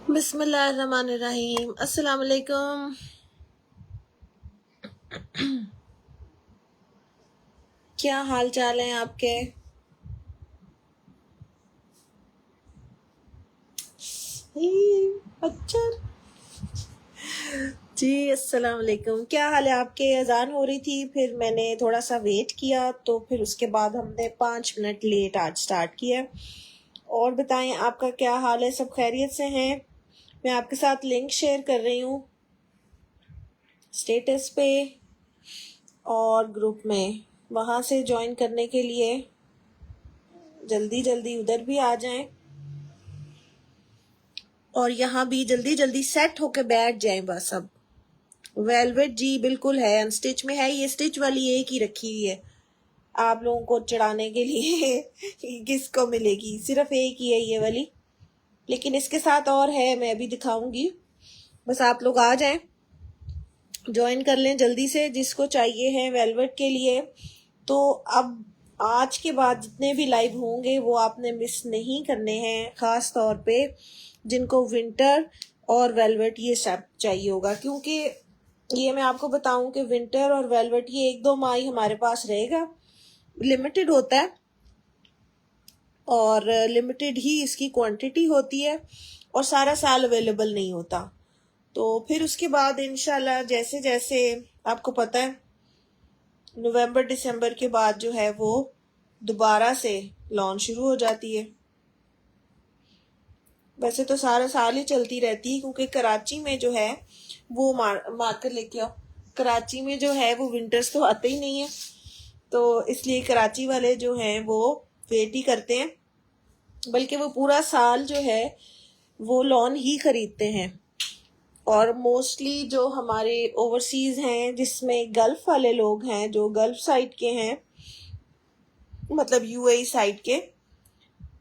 बिस्मिल्लाहिर्रहमानिर्रहीम। अस्सलाम वालेकुम। क्या हाल चाल है आपके? अच्छा जी, अस्सलाम वालेकुम। क्या हाल है आपके? अजान हो रही थी, फिर मैंने थोड़ा सा वेट किया, तो फिर उसके बाद हमने 5 मिनट लेट आज स्टार्ट किया। और बताएं, आपका क्या हाल है? सब खैरियत से हैं? मैं आपके साथ लिंक शेयर कर रही हूँ स्टेटस पे और ग्रुप में, वहाँ से ज्वाइन करने के लिए जल्दी जल्दी उधर भी आ जाएं और यहाँ भी जल्दी जल्दी सेट होके बैठ जाएं। बस अब वेलवेट जी बिल्कुल है, अनस्टिच में है। ये स्टिच वाली एक ही रखी हुई है आप लोगों को चढ़ाने के लिए। किसको मिलेगी? सिर्फ एक ही है ये वाली, लेकिन इसके साथ और है, मैं भी दिखाऊंगी। बस आप लोग आ जाएं, ज्वाइन कर लें जल्दी से, जिसको चाहिए है वेलवेट के लिए। तो अब आज के बाद जितने भी लाइव होंगे वो आपने मिस नहीं करने हैं, खास तौर पे जिनको विंटर और वेलवेट ये सब चाहिए होगा, क्योंकि ये मैं आपको बताऊं कि विंटर और वेलवेट ये 1-2 माह ही हमारे पास रहेगा, लिमिटेड होता है और लिमिटेड ही इसकी क्वांटिटी होती है और सारा साल अवेलेबल नहीं होता। तो फिर उसके बाद इंशाल्लाह जैसे जैसे आपको पता है नवंबर दिसंबर के बाद जो है वो दोबारा से लॉन्च शुरू हो जाती है। वैसे तो सारा साल ही चलती रहती है, क्योंकि कराची में जो है वो मार्कर लेके आओ, कराची में जो है वो विंटर्स तो आते ही नहीं है, तो इसलिए कराची वाले जो हैं वो वेट ही करते हैं, बल्कि वो पूरा साल जो है वो लॉन ही खरीदते हैं। और मोस्टली जो हमारे ओवरसीज हैं, जिसमें गल्फ वाले लोग हैं, जो गल्फ साइड के हैं, मतलब यूएई साइड के,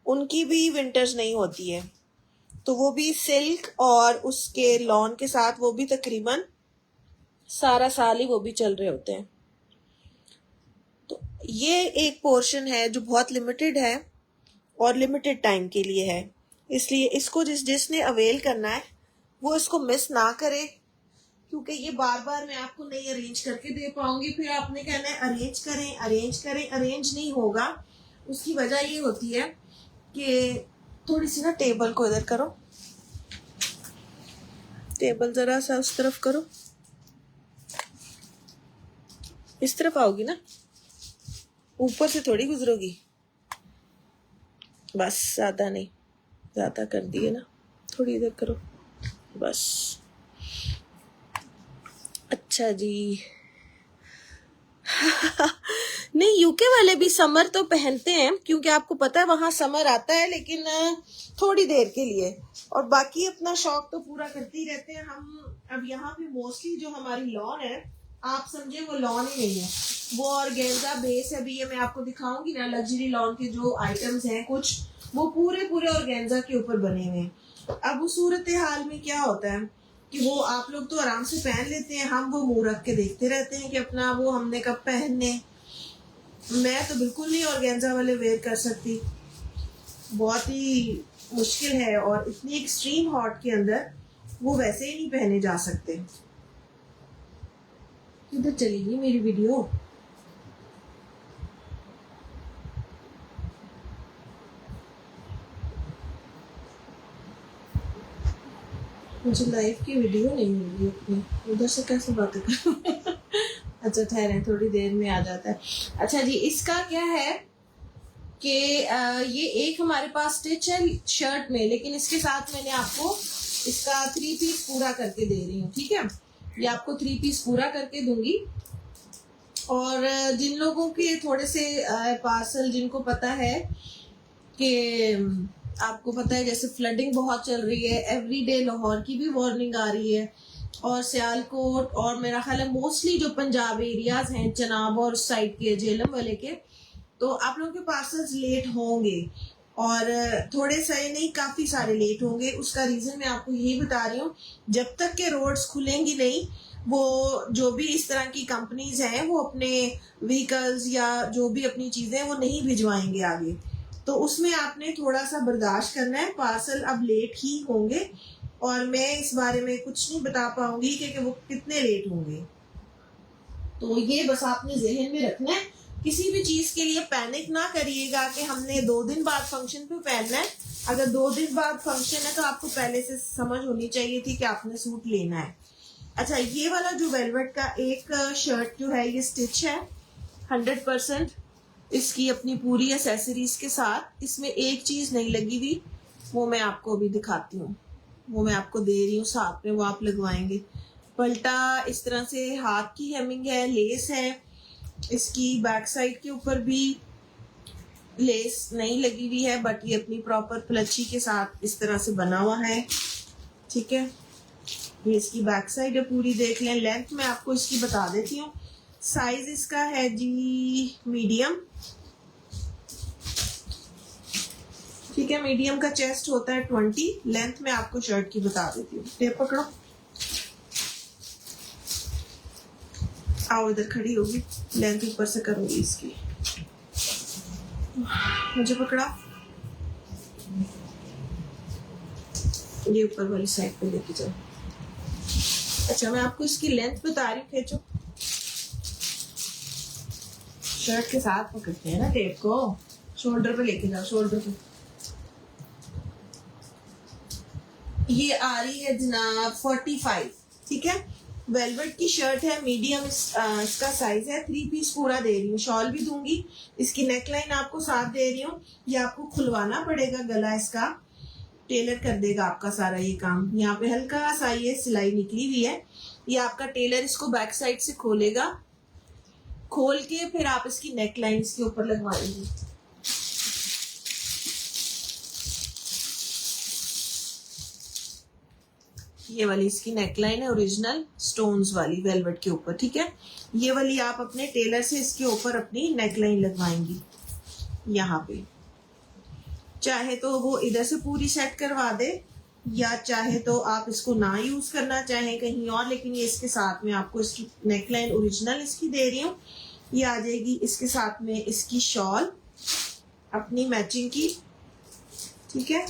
उनकी भी विंटर्स नहीं होती है, तो वो भी सिल्क और उसके लॉन के साथ वो भी तकरीबन सारा साल ही वो भी चल रहे होते हैं। तो ये एक पोर्शन है जो बहुत लिमिटेड है और लिमिटेड टाइम के लिए है, इसलिए इसको जिसने अवेल करना है वो इसको मिस ना करे, क्योंकि ये बार बार मैं आपको नहीं अरेंज करके दे पाऊंगी। फिर आपने कहना है अरेंज करें अरेंज करें, अरेंज नहीं होगा। उसकी वजह ये होती है कि थोड़ी सी ना टेबल को इधर करो, टेबल जरा सा उस तरफ करो, इस तरफ आओगी ना, ऊपर से थोड़ी गुजरोगी। बस ज्यादा नहीं, ज्यादा कर दिए ना, थोड़ी इधर करो बस। अच्छा जी। नहीं, यूके वाले भी समर तो पहनते हैं, क्योंकि आपको पता है वहां समर आता है, लेकिन थोड़ी देर के लिए, और बाकी अपना शौक तो पूरा करते ही रहते हैं। हम अब यहाँ पे मोस्टली जो हमारी लॉन है, आप समझे वो लॉन ही नहीं है, वो ऑर्गेन्जा बेस है। अभी ये मैं आपको दिखाऊंगी ना, लग्जरी लॉन के जो आइटम्स हैं कुछ, वो पूरे पूरे ऑर्गेन्जा के ऊपर बने हुए हैं। अब उस सूरत हाल में क्या होता है कि वो आप लोग तो आराम से पहन लेते हैं, हम वो मुंह रख के देखते रहते हैं कि अपना वो हमने कब पहनने। मैं तो बिल्कुल नहीं ऑर्गेन्जा वाले वेयर कर सकती, बहुत ही मुश्किल है, और इतनी एक्सट्रीम हॉट के अंदर वो वैसे ही नहीं पहने जा सकते। किधर चली गई मेरी वीडियो? मुझे लाइव की वीडियो नहीं मिल रही अपनी, उधर से कैसे बातें करूं? अच्छा ठहरे, थोड़ी देर में आ जाता है। अच्छा जी, इसका क्या है कि ये एक हमारे पास स्टिच है शर्ट में, लेकिन इसके साथ मैंने आपको इसका 3 पीस पूरा करके दे रही हूँ, ठीक है? ये आपको 3 पीस पूरा करके दूंगी। और जिन लोगों के थोड़े से पार्सल, जिनको पता है कि आपको पता है जैसे फ्लडिंग बहुत चल रही है, एवरीडे लाहौर की भी वार्निंग आ रही है, और सियालकोट और मेरा ख्याल है मोस्टली जो पंजाब एरियाज हैं, चनाब और साइड के, झेलम वाले के, तो आप लोगों के पार्सल्स लेट होंगे, और थोड़े से नहीं, काफी सारे लेट होंगे। उसका रीजन मैं आपको यही बता रही हूँ, जब तक के रोड्स खुलेंगी नहीं, वो जो भी इस तरह की कंपनीज हैं वो अपने व्हीकल्स या जो भी अपनी चीजें वो नहीं भिजवाएंगे आगे, तो उसमें आपने थोड़ा सा बर्दाश्त करना है। पार्सल अब लेट ही होंगे, और मैं इस बारे में कुछ नहीं बता पाऊंगी कि वो कितने रेट होंगे। तो ये बस आपने जहन में रखना है। किसी भी चीज के लिए पैनिक ना करिएगा कि हमने 2 दिन बाद फंक्शन पे पहनना है। अगर 2 दिन बाद फंक्शन है तो आपको पहले से समझ होनी चाहिए थी कि आपने सूट लेना है। अच्छा, ये वाला जो वेलवेट का एक शर्ट जो है ये स्टिच है 100%, इसकी अपनी पूरी एसेसरीज के साथ। इसमें एक चीज नहीं लगी हुई, वो मैं आपको अभी दिखाती हूँ, वो मैं आपको दे रही हूँ साथ में, वो आप लगवाएंगे। पल्टा इस तरह से हाथ की हेमिंग है, लेस है, इसकी बैक साइड के ऊपर भी लेस नहीं लगी हुई है, बट ये अपनी प्रॉपर प्लची के साथ इस तरह से बना हुआ है। ठीक है, ये इसकी बैक साइड है पूरी, देख लें। लेंथ मैं आपको इसकी बता देती हूँ। साइज इसका है जी मीडियम। ठीक है, मीडियम का चेस्ट होता है 20। लेंथ मैं आपको शर्ट की बता देती हूँ। टेप पकड़ो, आओ इधर खड़ी होगी, लेंथ ऊपर से करूंगी इसकी। मुझे पकड़ा, ये ऊपर वाली साइड पे लेके जाओ। अच्छा, मैं आपको इसकी लेंथ बता रही हूँ, खींचो। शर्ट के साथ पकड़ते हैं ना टेप को, शोल्डर पे लेके जाओ, शोल्डर पे। ये आ रही है जनाब 45। ठीक है, वेलवेट की शर्ट है, मीडियम इसका साइज है। 3 पीस पूरा दे रही हूँ, शॉल भी दूंगी। इसकी नेकलाइन आपको साथ दे रही हूँ। ये आपको खुलवाना पड़ेगा, गला इसका टेलर कर देगा आपका सारा ये काम। यहाँ पे हल्का सा ये सिलाई निकली हुई है, ये आपका टेलर इसको बैक साइड से खोलेगा, खोल के फिर आप इसकी नेकलाइन इसके ऊपर लगवाएंगे। ये वाली इसकी नेकलाइन है, ओरिजिनल स्टोन्स वाली वेलवेट के ऊपर। ठीक है, ये वाली आप अपने टेलर से इसके ऊपर अपनी नेकलाइन लगवाएंगी यहाँ पे। चाहे तो वो इधर से पूरी सेट करवा दे, या चाहे तो आप इसको ना यूज करना चाहें कहीं और, लेकिन ये इसके साथ में आपको इसकी नेकलाइन ओरिजिनल इसकी दे रही हूँ। ये आ जाएगी इसके साथ में इसकी शॉल अपनी मैचिंग की। ठीक है,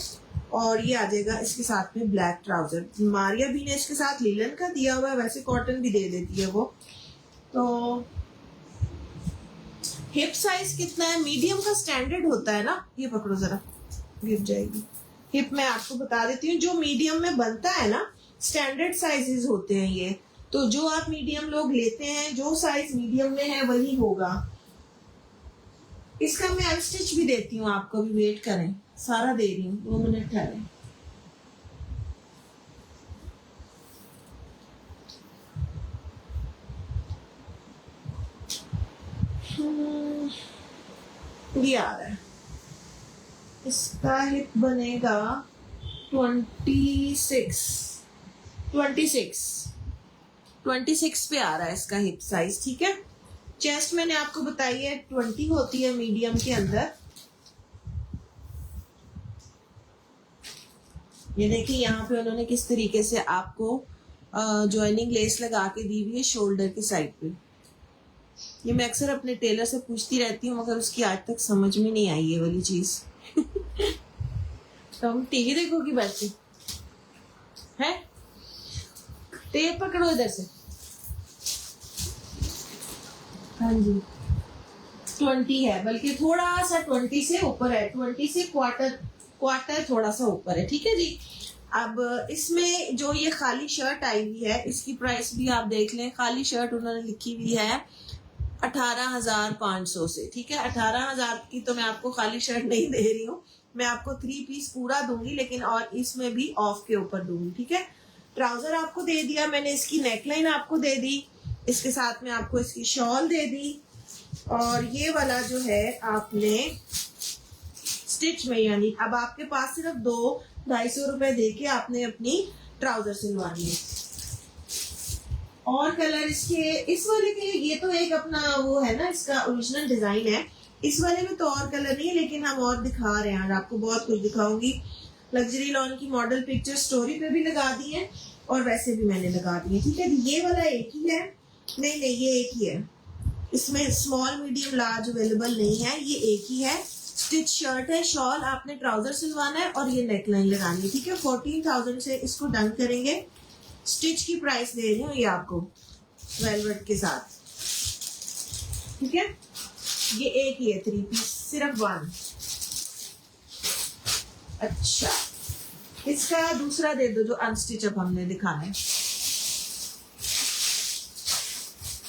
और ये आ जाएगा इसके साथ में ब्लैक ट्राउजर। मारिया भी ने इसके साथ लिलन का दिया हुआ है, वैसे कॉटन भी दे देती है वो। तो हिप साइज कितना है? मीडियम का स्टैंडर्ड होता है ना, ये पकड़ो जरा, गिर जाएगी। हिप मैं आपको बता देती हूँ, जो मीडियम में बनता है ना, स्टैंडर्ड साइजेस होते हैं ये। तो जो आप मीडियम लोग लेते हैं, जो साइज मीडियम में है वही होगा। इसका मैं अनस्टिच भी देती हूँ आपको, भी वेट करें, सारा दे रही हूँ, 2 मिनट ठहरे। ये आ रहा है, इसका हिप बनेगा 26 पे आ रहा है इसका हिप साइज। ठीक है, चेस्ट मैंने आपको बताई है 20 होती है मीडियम के अंदर। ये देखिए यहाँ पे उन्होंने किस तरीके से आपको ज्वाइनिंग लेस लगा के दी हुई है शोल्डर की साइड पे। ये मैं अक्सर अपने टेलर से पूछती रहती हूँ, मगर उसकी आज तक समझ में नहीं आई ये वाली चीज। तो हम टीवी देखोगी बैठ के है? टेप पकड़ो इधर से। हाँ जी, 20 है, बल्कि थोड़ा सा 20 से ऊपर है, 20 से क्वार्टर थोड़ा सा ऊपर है। ठीक है जी। अब इसमें जो ये खाली शर्ट आई हुई है, इसकी प्राइस भी आप देख लें। खाली शर्ट उन्होंने लिखी हुई है 18,500 से। ठीक है, 18,000 की तो मैं आपको खाली शर्ट नहीं दे रही हूँ, मैं आपको 3 पीस पूरा दूंगी, लेकिन और इसमें भी ऑफ के ऊपर दूंगी। ठीक है, ट्राउजर आपको दे दिया मैंने, इसकी नेकलाइन आपको दे दी, इसके साथ में आपको इसकी शॉल दे दी, और ये वाला जो है आपने स्टिच में, यानी अब आपके पास सिर्फ 200-250 रुपए दे के आपने अपनी ट्राउजर सिलवानी है। और कलर इसके, इस वाले के, ये तो एक अपना वो है ना, इसका ओरिजिनल डिजाइन है। इस वाले में तो और कलर नहीं है, लेकिन हम और दिखा रहे हैं, आपको बहुत कुछ दिखाऊंगी। लग्जरी लॉन की मॉडल पिक्चर स्टोरी पे भी लगा दी है, और वैसे भी मैंने लगा दी है। ठीक है, ये वाला एक ही है, नहीं ये एक ही है, इसमें स्मॉल मीडियम लार्ज अवेलेबल नहीं है, ये एक ही है। स्टिच शर्ट है, शॉल आपने ट्राउजर सिलवाना है और ये नेकलाइन लगानी है, ठीक है। 14,000 से इसको डन करेंगे। स्टिच की प्राइस दे रही हूँ ये आपको वेलवेट के साथ, ठीक है। ये एक ही है 3 पीस, सिर्फ 1। अच्छा, इसका दूसरा दे दो जो अनस्टिच अब हमने दिखाना है।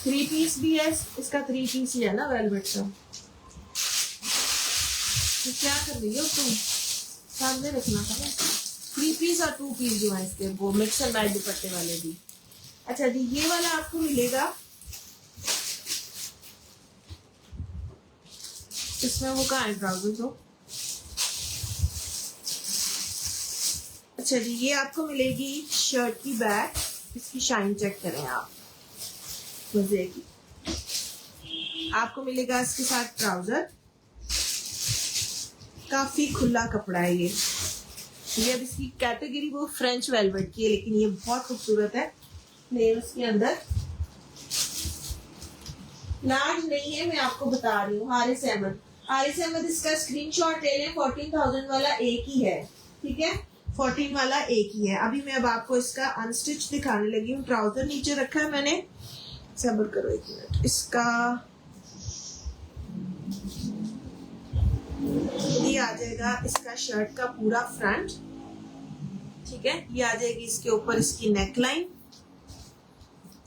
3 पीस भी है, इसका 3 पीस ही है ना वेलवेट का। तो क्या कर रही हो तुम, सामने रखना था ना। 3 पीस और 2 पीस जो है इसके, वो मिक्स एंड मैच दुपट्टे वाले भी। अच्छा जी, ये वाला आपको मिलेगा, इसमें वो कहाँ है ट्राउजर हो। अच्छा जी, ये आपको मिलेगी शर्ट की बैक, इसकी शाइन चेक करें आप, मजे की। आपको मिलेगा इसके साथ ट्राउजर, काफी खुला कपड़ा है ये। अब इसकी कैटेगरी वो फ्रेंच वेलवेट की है, लेकिन ये बहुत खूबसूरत है। नेल्स के अंदर लार्ज नहीं है, मैं आपको बता रही हूँ। हारिस अहमद इसका स्क्रीनशॉट ले लें। 14,000 वाला एक ही है, ठीक है। 14 वाला एक ही है। अभी मैं अब आपको इसका अनस्टिच दिखाने लगी हूँ। ट्राउजर नीचे रखा है मैंने, सब्र करो 1 मिनट। इसका ये आ जाएगा इसका शर्ट का पूरा फ्रंट, ठीक है। ये आ जाएगी इसके ऊपर इसकी नेकलाइन,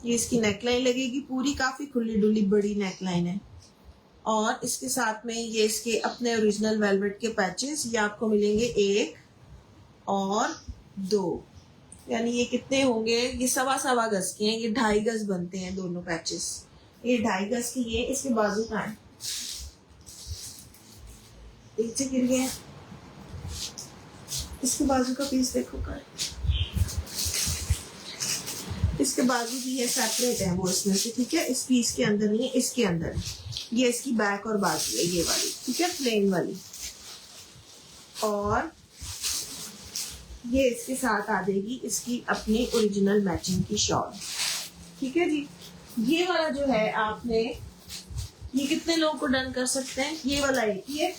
ये इसकी नेकलाइन लगेगी पूरी, काफी खुली डुली बड़ी नेकलाइन है। और इसके साथ में ये इसके अपने ओरिजिनल वेलवेट के पैचेस, ये आपको मिलेंगे 1 और 2, यानी ये कितने होंगे, ये 1.25 गज के हैं, ये 2.5 गज बनते हैं दोनों पैचेस। ये 2.5 गज के ये। इसके बाजू का है, नीचे गिर गया। इसके बाजू का पीस देखो का, इसके बाजू भी है, सेपरेट है वो इसमें से, ठीक है। इस पीस के अंदर नहीं है, इसके अंदर है। ये इसकी बैक और बाजू है ये वाली, ठीक है, प्लेन वाली। और ये इसके साथ आ जाएगी इसकी अपनी ओरिजिनल मैचिंग की शॉल, ठीक है जी। ये वाला जो है आपने, ये कितने लोगों को डन कर सकते हैं, ये वाला एक ही है।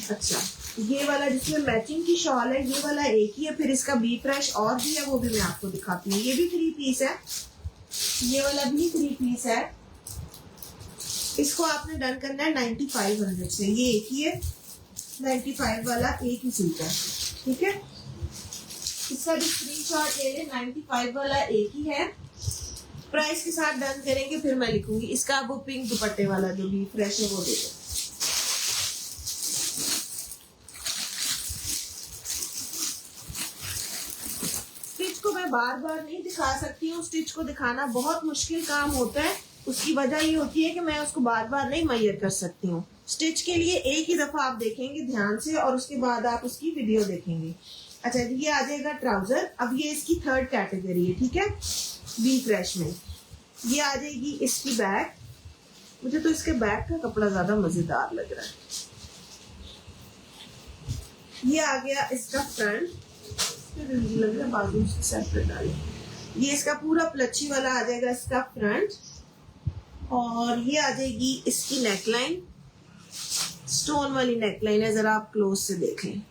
अच्छा, ये वाला जिसमें मैचिंग की शॉल है, ये वाला एक ही है। फिर इसका बी फ्रेश और भी है, वो भी मैं आपको दिखाती हूँ। ये भी 3 पीस है, ये वाला भी 3 पीस है। इसको आपने डन करना है 9500 से, ये एक ही है। 95 वाला एक ही सूट है, ठीक है। इसका भी स्क्रीनशॉट ले लें। 95 वाला एक ही है। प्राइस के साथ डन करेंगे, फिर मैं लिखूंगी। इसका वो पिंक दुपट्टे वाला जो भी फ्रेश है वो दे दो। स्टिच को मैं बार बार नहीं दिखा सकती हूँ, स्टिच को दिखाना बहुत मुश्किल काम होता है। उसकी वजह ये होती है कि मैं उसको बार बार नहीं मैयर कर सकती हूँ। स्टिच के लिए एक ही दफा आप देखेंगे ध्यान से, और उसके बाद आप उसकी वीडियो देखेंगे। अच्छा, ये आ जाएगा ट्राउजर। अब ये इसकी 3rd कैटेगरी है, ठीक है, बी फ्रेश में। ये आ जाएगी इसकी बैक। मुझे तो इसके बैक का कपड़ा ज्यादा मजेदार लग रहा है। ये आ गया इसका फ्रंट, लग रहा है बाजू से सेपरेट डाले। ये इसका पूरा प्लच्छी वाला आ जाएगा इसका फ्रंट। और ये आ जाएगी इसकी नेकलाइन, स्टोन वाली नेकलाइन है, जरा आप क्लोज से देख लें।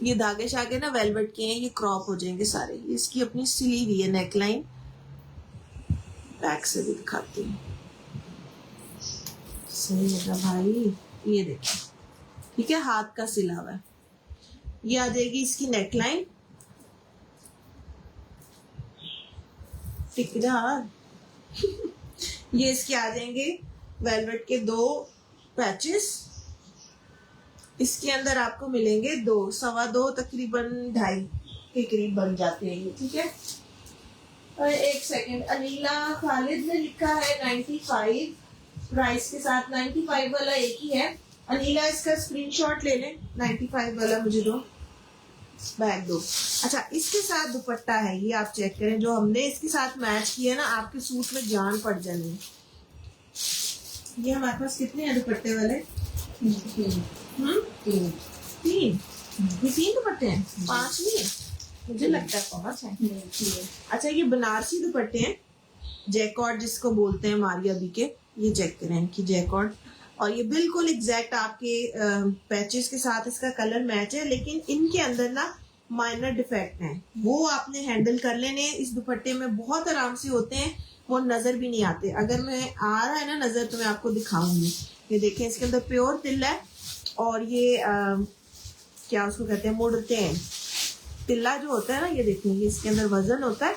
ये धागे शागे ना वेलवेट के हैं, ये क्रॉप हो जाएंगे सारे। ये इसकी अपनी सिली हुई है नेकलाइन, बैक से भी दिखाती हूँ। सही लगा भाई, ये देखिए, ठीक है, हाथ का सिला हुआ है। ये आ जाएगी इसकी नेकलाइन, टिक जा। ये इसके आ जाएंगे वेलवेट के 2 पैचेस। इसके अंदर आपको मिलेंगे 2, 2.25 तकरीबन 2.5 के करीब बन जाते हैं ये, ठीक है। और 1 सेकेंड, अनीला खालिद ने लिखा है 95 प्राइस के साथ। 95 वाला एक ही है। अनीला इसका स्क्रीनशॉट ले लें। 95 वाला मुझे दो, बैग दो। अच्छा, इसके साथ दुपट्टा है, ये आप चेक करें, जो हमने इसके साथ मैच किया ना, आपके सूट में जान पड़ जानी। ये हमारे पास कितने हैं दुपट्टे वाले? 3 ये 3 दुपट्टे हैं, 5 नहीं है, मुझे लगता है 5 है। अच्छा, ये बनारसी दुपट्टे हैं, जैकॉर्ड जिसको बोलते हैं, मारिया बी के। ये चेक करें इनकी जैकॉर्ड, और ये बिल्कुल एग्जैक्ट आपके पैचेस के साथ इसका कलर मैच है, लेकिन इनके अंदर ना माइनर डिफेक्ट हैं, वो आपने हैंडल कर लेने। इस दुपट्टे में बहुत आराम से होते हैं, वो नजर भी नहीं आते। अगर मैं आ रहा है ना नजर तो मैं आपको दिखाऊंगी। ये देखें, इसके अंदर प्योर तिल्ला है और ये क्या उसको कहते हैं, मुड़ते हैं। तिल्ला जो होता है ना, ये देखें, ये इसके अंदर वजन होता है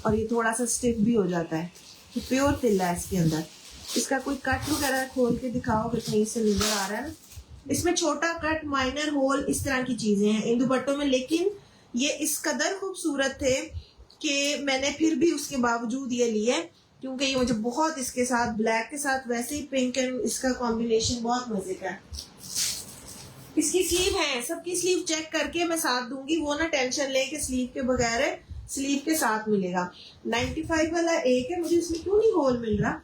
और ये थोड़ा सा स्टिफ भी हो जाता है। तो प्योर तिल्ला है इसके अंदर। इसका कोई कट वगैरह खोल के दिखाओ, कितनी से नजर आ रहा है ना। इसमें छोटा कट, माइनर होल, इस तरह की चीजें हैं इन दुपट्टों में, लेकिन ये इस कदर खूबसूरत थे कि मैंने फिर भी उसके बावजूद ये लिए, क्योंकि ये मुझे बहुत, इसके साथ ब्लैक के साथ वैसे ही पिंक एंड इसका कॉम्बिनेशन बहुत मजे का है। इसकी स्लीव है, सबकी स्लीव चेक करके मैं साथ दूंगी, वो ना टेंशन ले कि स्लीव के बगैर है, स्लीव के साथ मिलेगा। 95 वाला एक है, मुझे इसमें क्यों नहीं होल मिल रहा,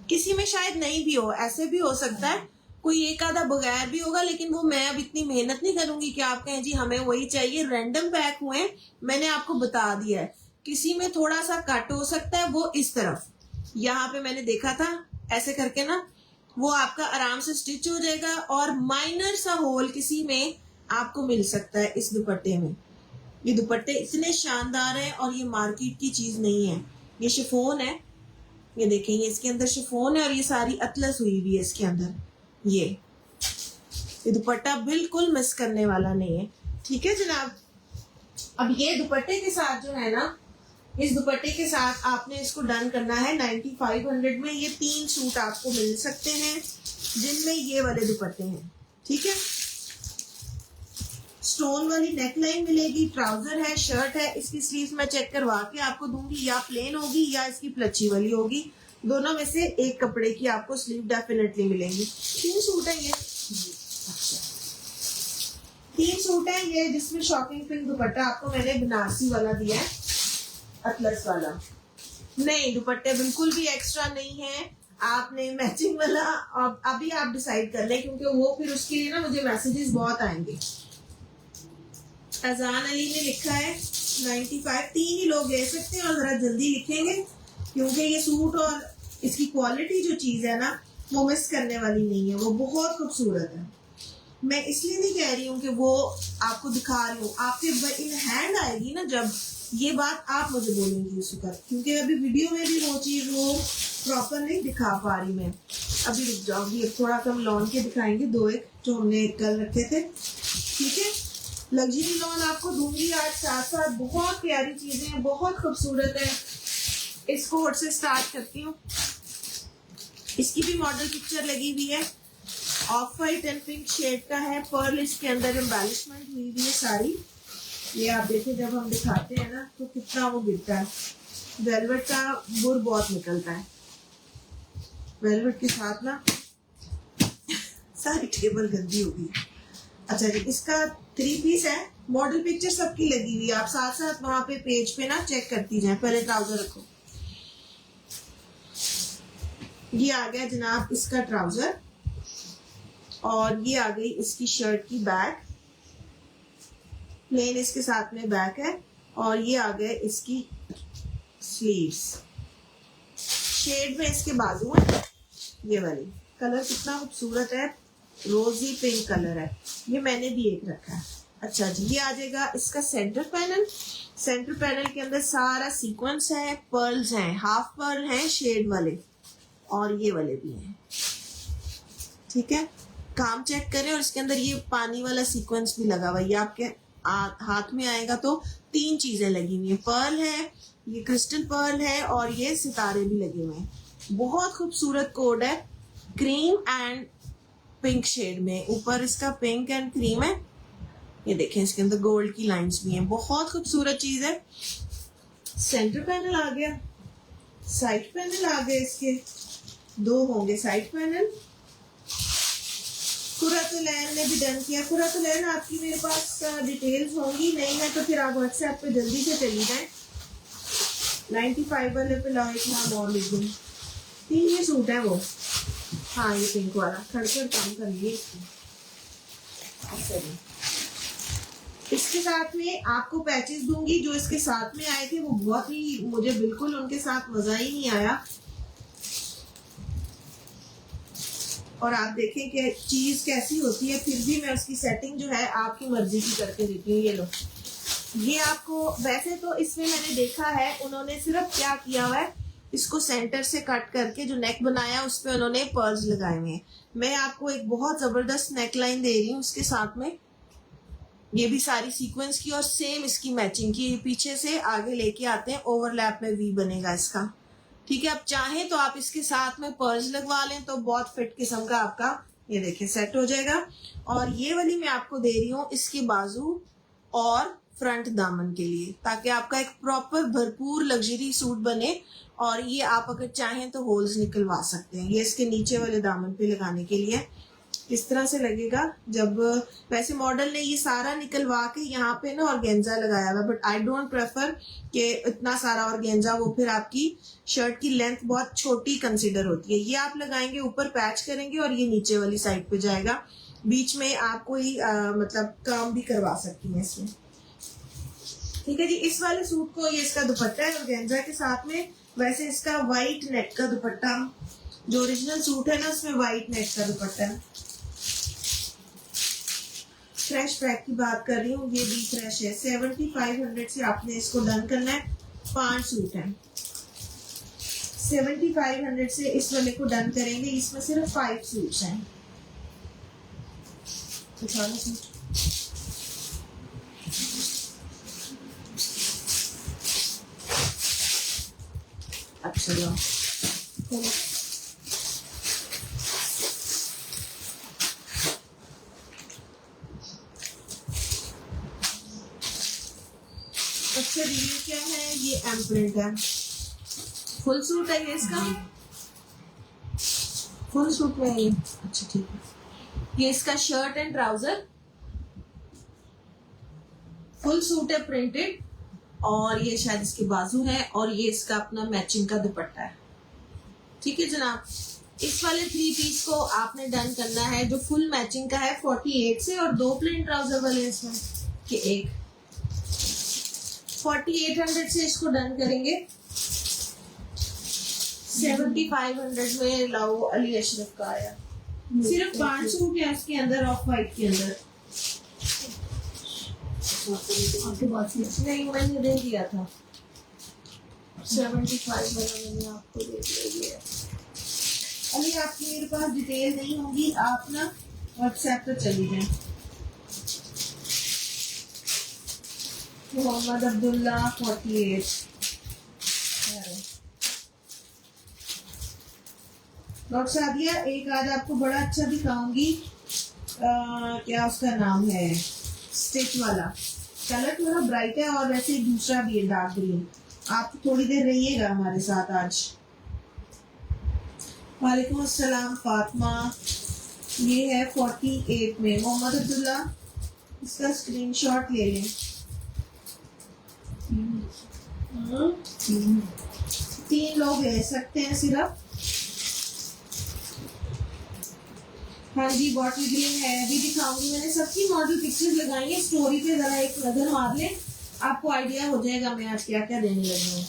किसी में शायद नहीं भी हो, ऐसे भी हो सकता है, कोई एक आधा बगैर भी होगा, लेकिन वो मैं अब इतनी मेहनत नहीं करूंगी कि आप कहें जी हमें वही चाहिए। रैंडम पैक हुए, मैंने आपको बता दिया है। किसी में थोड़ा सा कट हो सकता है, वो इस तरफ, यहाँ पे मैंने देखा था ऐसे करके ना, वो आपका आराम से स्टिच हो जाएगा, और माइनर सा होल किसी में आपको मिल सकता है इस दुपट्टे में। ये दुपट्टे इतने शानदार हैं और ये मार्केट की चीज नहीं है। ये शिफॉन है, ये देखें, ये इसके अंदर शिफॉन है और ये सारी अतलस हुई हुई है इसके अंदर। ये दुपट्टा बिल्कुल मिस करने वाला नहीं है। ठीक है जनाब। अब ये दुपट्टे के साथ जो है ना, इस दुपट्टे के साथ आपने इसको डन करना है 9500 में। ये 3 सूट आपको मिल सकते हैं जिनमें ये वाले दुपट्टे हैं। ठीक है, स्टोन वाली नेकलाइन मिलेगी, ट्राउजर है, शर्ट है। इसकी स्लीव्स मैं चेक करवा के आपको दूंगी, या प्लेन होगी या इसकी प्लची वाली होगी, दोनों में से एक कपड़े की आपको स्लीव डेफिनेटली मिलेंगी। 3 सूट है ये, अच्छा 3 सूट है ये, जिसमें शॉकिंग पिंक दुपट्टा आपको मैंने बनारसी वाला दिया है, अतलस वाला नहीं। दुपट्टे बिल्कुल भी एक्स्ट्रा नहीं है, आपने मैचिंग वाला अभी आप डिसाइड कर लें, क्योंकि वो फिर उसके लिए ना मुझे मैसेजेस बहुत आएंगे। अजान अली ने लिखा है 95, 3 ही लोग ले सकते हैं और जरा जल्दी लिखेंगे, क्योंकि ये सूट और इसकी क्वालिटी जो चीज है ना, वो मिस करने वाली नहीं है, वो बहुत खूबसूरत है। मैं इसलिए नहीं कह रही हूँ कि वो आपको दिखा रही हूँ, आपके इन हैंड आएगी ना जब, ये बात आप मुझे बोलेंगी उस वक्त, क्योंकि अभी वीडियो में भी वो चीज वो प्रॉपर नहीं दिखा पा रही मैं। अभी रुक जाऊंगी, थोड़ा सा हम लॉन के दिखाएंगे, 2-1 जो हमने कल रखे थे। ठीक है, लग्जरी लॉन आपको दूंगी आज साथ साथ। बहुत प्यारी चीजें हैं, बहुत खूबसूरत है। इस कोट से स्टार्ट करती हूँ, इसकी भी मॉडल पिक्चर लगी हुई है, off white and pink shade का है, पर्ल इसके अंदर एम्बेलिशमेंट हुई हुई है सारी। ये आप देखें, जब हम दिखाते हैं ना तो कितना वो गिरता है, वेलवेट का बुर बहुत निकलता है। वेलवेट के साथ ना सारी टेबल गंदी हो गई। अच्छा जी, इसका 3 पीस है, मॉडल पिक्चर सबकी लगी हुई है, आप साथ साथ वहां पे पेज पे ना चेक करती जाए। पहले ट्राउजर रखो, ये आ गया जनाब इसका ट्राउजर, और ये आ गई इसकी शर्ट की बैक, प्लेन इसके साथ में बैक है, और ये आ गए इसकी स्लीव्स। शेड में इसके बाजू है, ये वाली कलर कितना खूबसूरत है, रोजी पिंक कलर है, ये मैंने भी एक रखा है। अच्छा जी, ये आ जाएगा इसका सेंटर पैनल। सेंटर पैनल के अंदर सारा सीक्वेंस है, पर्ल्स हैं, हाफ पर्ल हैं शेड वाले, और ये वाले भी हैं। ठीक है, काम चेक करें, और इसके अंदर ये पानी वाला सीक्वेंस भी लगा हुआ है, ये आपके हाथ में आएगा तो 3 चीजें लगी हुई है, पर्ल है, ये क्रिस्टल पर्ल है, और ये सितारे भी लगे हुए हैं। बहुत खूबसूरत कोड है, क्रीम एंड पिंक शेड में, ऊपर इसका पिंक एंड क्रीम है। ये देखें, इसके अंदर गोल्ड की लाइंस भी हैं, बहुत खूबसूरत चीज है। सेंटर पैनल आ गया, साइड पैनल आ गए, इसके 2 होंगे साइड पैनल। कुरातुलैन ने भी डन किया। कुरातुलैन आपकी मेरे पास डिटेल्स होंगी, नहीं है तो फिर आप व्हाट्सएप पे जल्दी से चली जाए। 95 वाले पे लाओ, एक नाम और लिख दूँ। 3 ये सूट है वो, हाँ ये पिंक वाला, खड़खड़ काम कर लिए इसके साथ में आपको पैचेस दूंगी, जो इसके साथ में आए थे वो बहुत ही, मुझे बिल्कुल उनके साथ मजा ही नहीं आया। और आप देखें कि चीज कैसी होती है, फिर भी मैं उसकी सेटिंग जो है आपकी मर्जी की करके देती हूँ। ये लो, ये आपको वैसे तो इसमें मैंने देखा है उन्होंने सिर्फ क्या किया हुआ है, इसको सेंटर से कट करके जो नेक बनाया उस पे उन्होंने पर्ल्स लगाए हुए हैं। मैं आपको एक बहुत जबरदस्त नेक लाइन दे रही हूँ उसके साथ में, ये भी सारी सीक्वेंस की और सेम इसकी मैचिंग की, पीछे से आगे लेके आते हैं, ओवरलैप में वी बनेगा इसका। ठीक है, अब चाहें तो आप इसके साथ में पर्ल्स लगवा लें तो बहुत फिट किस्म का आपका ये देखिए सेट हो जाएगा। और ये वाली मैं आपको दे रही हूँ इसके बाजू और फ्रंट दामन के लिए, ताकि आपका एक प्रॉपर भरपूर लग्जरी सूट बने। और ये आप अगर चाहें तो होल्स निकलवा सकते हैं, ये इसके नीचे वाले दामन पे लगाने के लिए इस तरह से लगेगा। जब वैसे मॉडल ने ये सारा निकलवा के यहाँ पे ना ऑर्गेन्जा लगाया हुआ, बट आई डोंट प्रेफर कि इतना सारा ऑर्गेन्जा, वो फिर आपकी शर्ट की लेंथ बहुत छोटी कंसिडर होती है। ये आप लगाएंगे, ऊपर पैच करेंगे और ये नीचे वाली साइड पे जाएगा, बीच में आप कोई मतलब काम भी करवा सकती हैं इसमें। ठीक है जी, इस वाले सूट को ये इसका दुपट्टा है ऑर्गेन्जा के साथ में। वैसे इसका वाइट नेट का दुपट्टा, जो ओरिजिनल सूट है ना उसमें वाइट नेट का दुपट्टा है। फ्रेश पैक की बात कर रही हूँ, ये भी फ्रेश है। 7500 से आपने इसको डन करना है। 5 सूट हैं, 7500 से इस वाले को डन करेंगे। इसमें सिर्फ 5 सूट्स हैं। सूट अच्छा लो, अच्छा रिव्यू क्या है, ये एम्प्रिंट है, फुल सूट है ये इसका, फुल सूट में है ये। अच्छा ठीक है, ये इसका shirt and trouser full suit है प्रिंटेड, और ये शायद इसके बाजू है, और ये इसका अपना मैचिंग का दुपट्टा है। ठीक है जनाब, इस वाले 3 पीस को आपने डन करना है जो फुल मैचिंग का है 48 से, और 2 प्लेन ट्राउजर वाले इसमें कि एक 4800 से इसको डन करेंगे। 7500 में लाओ अली अशरफ का आया, सिर्फ 5 सूट है उसके अंदर, ऑफ वाइट के अंदर। आपके पास नहीं, मैंने दे दिया था 75 मैंने आपको दे दिया। अली आपकी मेरे पास डिटेल नहीं होगी, आप ना व्हाट्सएप पर चली जाए। मोहम्मद अब्दुल्ला 48। डॉक्टर सादिया, एक आज आपको बड़ा अच्छा दिखाऊंगी, क्या उसका नाम है, स्टिच वाला। कलर थोड़ा ब्राइट है और वैसे ही दूसरा भी है डार्क ग्रीन। आप थोड़ी देर रहिएगा हमारे साथ आज। वालेकुम अस्सलाम फातिमा, ये है 48 में। मोहम्मद अब्दुल्ला, इसका स्क्रीनशॉट ले लें। 3 लोग ले सकते हैं सिर्फ। हाँ जी, बॉटल ग्रीन है, अभी दिखाऊंगी। मैंने सबकी मॉडल पिक्चर्स लगाई है, स्टोरी पे जरा एक नजर मार लें, आपको आइडिया हो जाएगा मैं आज क्या क्या देने लगी हूँ।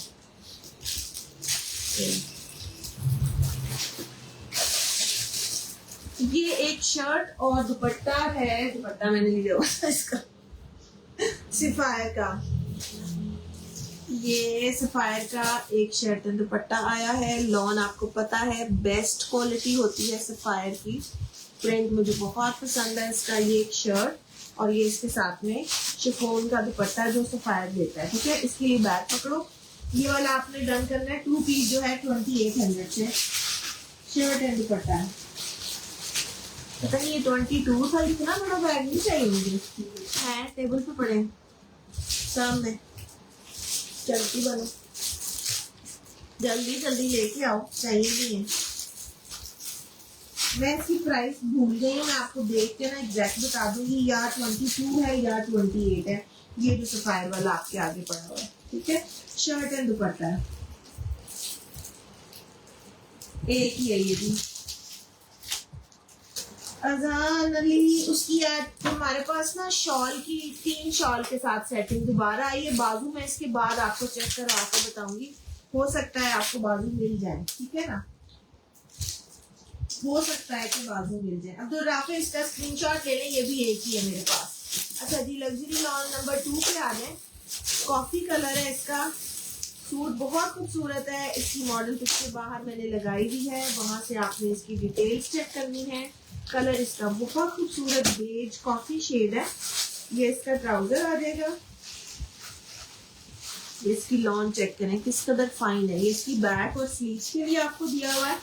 ये एक शर्ट और दुपट्टा है, दुपट्टा मैंने लिया हुआ इसका सफायर का, ये सफायर का एक शर्ट और दुपट्टा आया है। लॉन आपको पता है बेस्ट क्वालिटी होती है सफायर की, प्रिंट मुझे बहुत पसंद है इसका। ये एक शर्ट और ये इसके साथ में शिफॉन का दुपट्टा जो सफायर देता है। ठीक है, इसके लिए बैग पकड़ो, ये वाला आपने डन करना है। 2 पीस जो है 2800 से शर्ट एंड दुपट्टा है। पता नहीं ये 22 था, इतना बड़ा बैग नहीं चाहिए मुझे, है टेबल पे पड़े सामने। जल्दी बनो, जल्दी जल्दी लेके आओ, चाहिए भी है। मैं इसकी प्राइस भूल गई हूँ, मैं आपको देख के ना एग्जैक्ट बता दूंगी, या 22 है या 28 है। ये जो सफायर वाला आपके आगे पड़ा हुआ है। ठीक है, शर्ट एंड दुपट्टा है, एक ही है ये भी। अजान अली, उसकी आज हमारे पास ना शॉल की 3 शॉल के साथ सेटिंग दोबारा आई है। बाजू में इसके बाद आपको चेक करवा के बताऊंगी, हो सकता है आपको बाजू मिल जाए। ठीक है ना, हो सकता है कि बाजू मिल जाए। अब्दुल राफी इसका स्क्रीनशॉट ले लें, ये भी एक ही है मेरे पास। अच्छा जी, लग्जरी लॉन नंबर 2 पे आ जाए। कॉफी कलर है इसका, सूट बहुत खूबसूरत है। इसकी मॉडल पिक्चर बाहर मैंने लगाई हुई है, वहां से आपने इसकी डिटेल्स चेक करनी है। कलर इसका बहुत खूबसूरत बेज कॉफी शेड है। ये इसका ट्राउजर आ जाएगा। ये इसकी लॉन चेक करें किस कदर फाइन है। ये इसकी बैक और स्लीव्स के लिए आपको दिया हुआ है।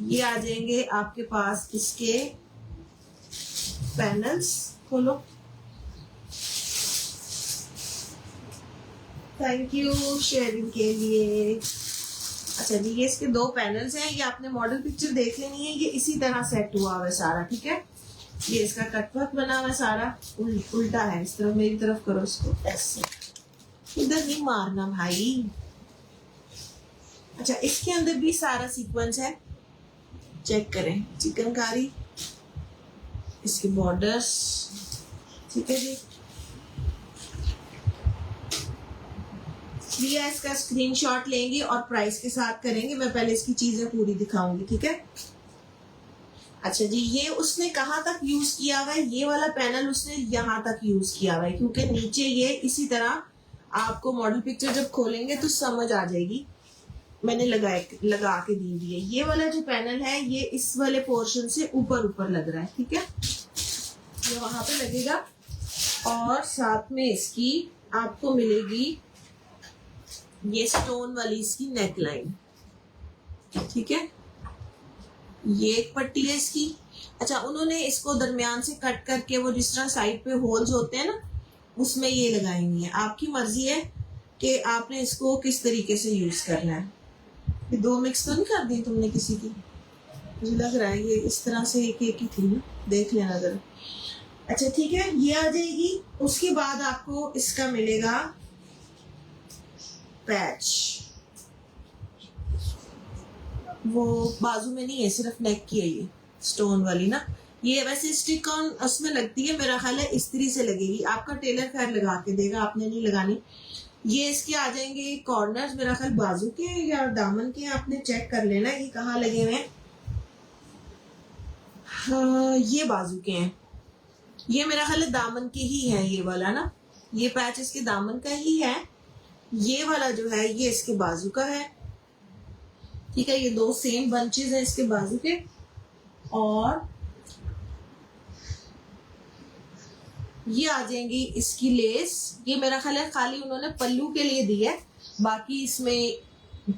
ये आ जाएंगे आपके पास इसके पैनल्स। खोलो, थैंक यू शेयरिंग के लिए। अच्छा जी, ये इसके 2 पैनल्स हैं। ये आपने मॉडल पिक्चर देख लेनी है। ये इसी तरह सेट हुआ हुआ है सारा, ठीक है। ये इसका कटवर्क बना हुआ है सारा, उल्टा है। इस तरफ मेरी तरफ करो इसको, ऐसे इधर नहीं मारना भाई। अच्छा, इसके अंदर भी सारा सीक्वेंस है, चेक करें। चिकनकारी, इसके बॉर्डर्स, ठीक है जी। लिया, इसका स्क्रीनशॉट लेंगे और प्राइस के साथ करेंगे। मैं पहले इसकी चीजें पूरी दिखाऊंगी, ठीक है। अच्छा जी, ये उसने कहाँ तक यूज किया हुआ है, ये वाला पैनल उसने यहाँ तक यूज किया हुआ है, क्योंकि नीचे ये इसी तरह आपको मॉडल पिक्चर जब खोलेंगे तो समझ आ जाएगी। मैंने लगा के दी हुई है। ये वाला जो पैनल है ये इस वाले पोर्शन से ऊपर लग रहा है, ठीक है। ये वहां पे लगेगा और साथ में इसकी आपको मिलेगी ये स्टोन वाली इसकी नेक लाइन, ठीक है। ये एक पट्टी है इसकी। अच्छा, उन्होंने इसको दरमियान से कट करके वो जिस तरह साइड पे होल्स होते हैं ना, उसमें ये लगाई हुई है। आपकी मर्जी है कि आपने इसको किस तरीके से यूज करना है। ये 2 मिक्स तो नहीं कर दी तुमने किसी की? मुझे लग रहा है ये इस तरह से एक ही थी ना, देख लेना जरा। अच्छा ठीक है, ये आ जाएगी। उसके बाद आपको इसका मिलेगा पैच। वो बाजू में नहीं है, सिर्फ नेक की है ये स्टोन वाली ना। ये वैसे स्टिक ऑन उसमें लगती है, मेरा ख्याल है इस्त्री से लगेगी। आपका टेलर खैर लगा के देगा, आपने नहीं लगानी। ये इसके आ जाएंगे कॉर्नर्स, मेरा ख्याल बाजू के या दामन के, आपने चेक कर लेना ये कहाँ लगे हुए हैं। हाँ, ये बाजू के हैं। ये मेरा ख्याल है दामन के ही है ये वाला ना, ये पैच इसके दामन का ही है। ये वाला जो है ये इसके बाजू का है, ठीक है। ये 2 सेम बंचेस है इसके बाजू के। और ये आ जाएंगी इसकी लेस। ये मेरा ख्याल है खाली उन्होंने पल्लू के लिए दी है, बाकी इसमें